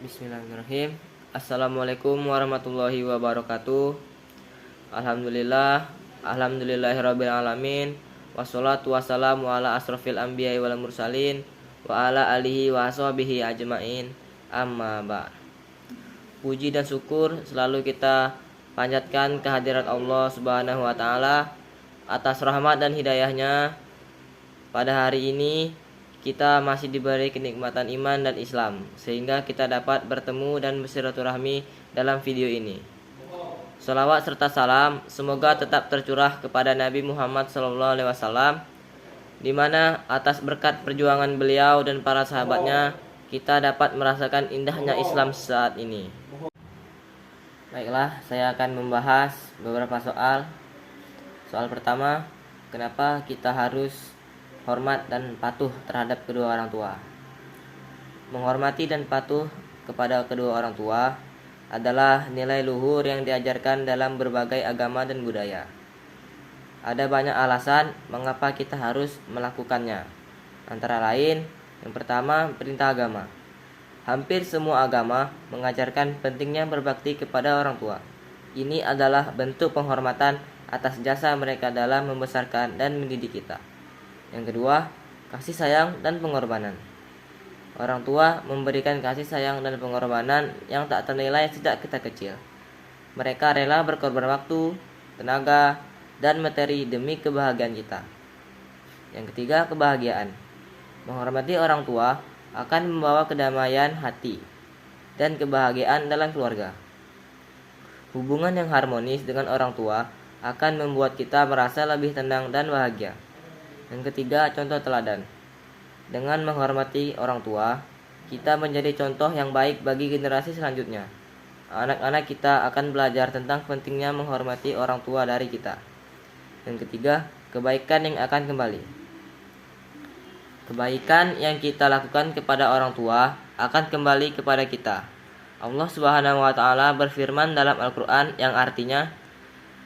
Bismillahirrahmanirrahim. Assalamualaikum warahmatullahi wabarakatuh. Alhamdulillahirabbil alamin. Wassalatu wassalamu ala asrofil anbiya'i wal mursalin wa ala alihi wa sahbihi ajmain. Amma ba'd. Puji dan syukur selalu kita panjatkan kehadirat Allah Subhanahu wa taala atas rahmat dan hidayahnya. Pada hari ini kita masih diberi kenikmatan iman dan Islam, sehingga kita dapat bertemu dan bersilaturahmi dalam video ini. Salawat serta salam semoga tetap tercurah kepada Nabi Muhammad SAW, di mana atas berkat perjuangan beliau dan para sahabatnya, kita dapat merasakan indahnya Islam saat ini. Baiklah, saya akan membahas beberapa soal. Soal pertama, kenapa kita harus hormat dan patuh terhadap kedua orang tua? Menghormati dan patuh kepada kedua orang tua adalah nilai luhur yang diajarkan dalam berbagai agama dan budaya. Ada banyak alasan mengapa kita harus melakukannya. Antara lain, yang pertama, perintah agama. Hampir semua agama mengajarkan pentingnya berbakti kepada orang tua. Ini adalah bentuk penghormatan atas jasa mereka dalam membesarkan dan mendidik kita. Yang kedua, kasih sayang dan pengorbanan. Orang tua memberikan kasih sayang dan pengorbanan yang tak ternilai sejak kita kecil. Mereka rela berkorban waktu, tenaga, dan materi demi kebahagiaan kita. Yang ketiga, kebahagiaan. Menghormati orang tua akan membawa kedamaian hati dan kebahagiaan dalam keluarga. Hubungan yang harmonis dengan orang tua akan membuat kita merasa lebih tenang dan bahagia. Yang ketiga, contoh teladan. Dengan menghormati orang tua, kita menjadi contoh yang baik bagi generasi selanjutnya. Anak-anak kita akan belajar tentang pentingnya menghormati orang tua dari kita. Yang ketiga, kebaikan yang akan kembali. Kebaikan yang kita lakukan kepada orang tua akan kembali kepada kita. Allah Subhanahu wa taala berfirman dalam Al-Qur'an yang artinya,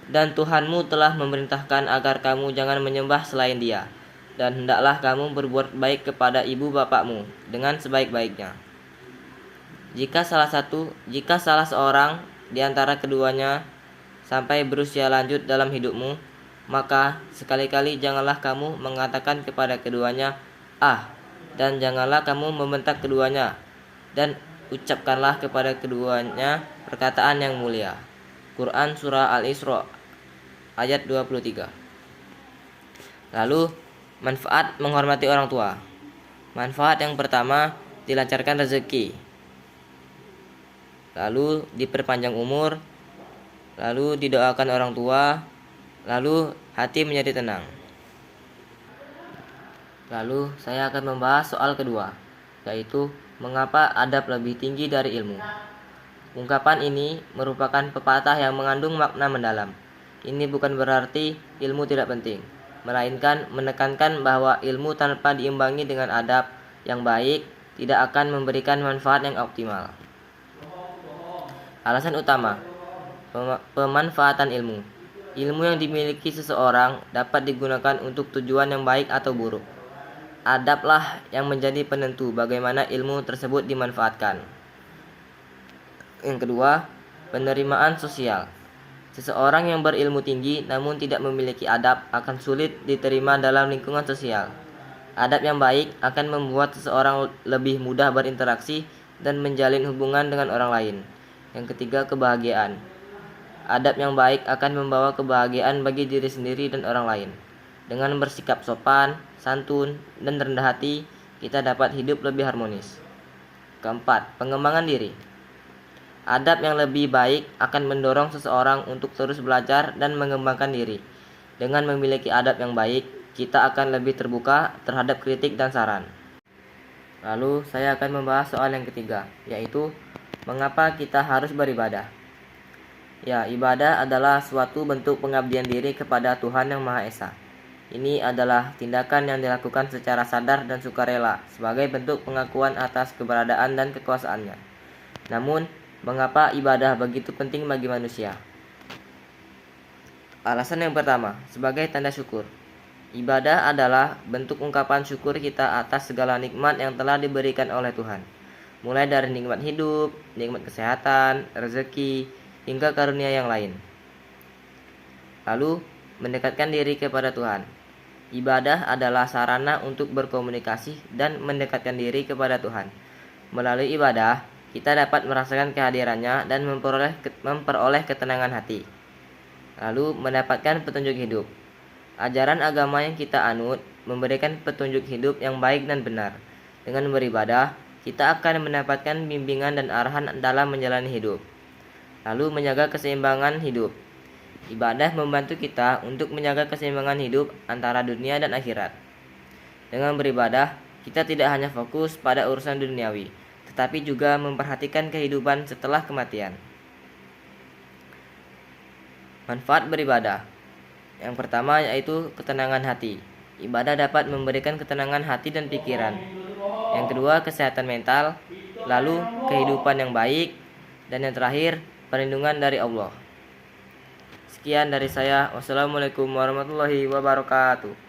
"Dan Tuhanmu telah memerintahkan agar kamu jangan menyembah selain Dia, dan hendaklah kamu berbuat baik kepada ibu bapakmu dengan sebaik-baiknya." Jika salah seorang di antara keduanya sampai berusia lanjut dalam hidupmu, maka sekali-kali janganlah kamu mengatakan kepada keduanya "ah", dan janganlah kamu membentak keduanya, dan ucapkanlah kepada keduanya perkataan yang mulia. Quran Surah Al-Isra ayat 23. Lalu, manfaat menghormati orang tua. Manfaat yang pertama, dilancarkan rezeki. Lalu diperpanjang umur. Lalu didoakan orang tua. Lalu hati menjadi tenang. Lalu saya akan membahas soal kedua, yaitu mengapa adab lebih tinggi dari ilmu. Ungkapan ini merupakan pepatah yang mengandung makna mendalam. Ini bukan berarti ilmu tidak penting, melainkan menekankan bahwa ilmu tanpa diimbangi dengan adab yang baik tidak akan memberikan manfaat yang optimal. Alasan utama, pemanfaatan ilmu. Ilmu yang dimiliki seseorang dapat digunakan untuk tujuan yang baik atau buruk. Adablah yang menjadi penentu bagaimana ilmu tersebut dimanfaatkan. Yang kedua, penerimaan sosial. Seseorang yang berilmu tinggi namun tidak memiliki adab akan sulit diterima dalam lingkungan sosial. Adab yang baik akan membuat seseorang lebih mudah berinteraksi dan menjalin hubungan dengan orang lain. Yang ketiga, kebahagiaan. Adab yang baik akan membawa kebahagiaan bagi diri sendiri dan orang lain. Dengan bersikap sopan, santun, dan rendah hati, kita dapat hidup lebih harmonis. Keempat, pengembangan diri. Adab yang lebih baik akan mendorong seseorang untuk terus belajar dan mengembangkan diri. Dengan memiliki adab yang baik, kita akan lebih terbuka terhadap kritik dan saran. Lalu, saya akan membahas soal yang ketiga, yaitu mengapa kita harus beribadah. Ya, ibadah adalah suatu bentuk pengabdian diri kepada Tuhan Yang Maha Esa. Ini adalah tindakan yang dilakukan secara sadar dan sukarela sebagai bentuk pengakuan atas keberadaan dan kekuasaannya. Namun, mengapa ibadah begitu penting bagi manusia? Alasan yang pertama, sebagai tanda syukur. Ibadah adalah bentuk ungkapan syukur kita atas segala nikmat yang telah diberikan oleh Tuhan. mulai dari nikmat hidup, nikmat kesehatan, rezeki, hingga karunia yang lain. Lalu, mendekatkan diri kepada Tuhan. Ibadah adalah sarana untuk berkomunikasi dan mendekatkan diri kepada Tuhan. Melalui ibadah, kita dapat merasakan kehadirannya dan memperoleh ketenangan hati. Lalu, mendapatkan petunjuk hidup. Ajaran agama yang kita anut memberikan petunjuk hidup yang baik dan benar. Dengan beribadah, kita akan mendapatkan bimbingan dan arahan dalam menjalani hidup. Lalu, menjaga keseimbangan hidup. Ibadah membantu kita untuk menjaga keseimbangan hidup antara dunia dan akhirat. Dengan beribadah, kita tidak hanya fokus pada urusan duniawi, tetapi juga memperhatikan kehidupan setelah kematian. Manfaat beribadah. Yang pertama yaitu ketenangan hati. Ibadah dapat memberikan ketenangan hati dan pikiran. Yang kedua, kesehatan mental. Lalu, kehidupan yang baik. Dan yang terakhir, perlindungan dari Allah. Sekian dari saya. Wassalamualaikum warahmatullahi wabarakatuh.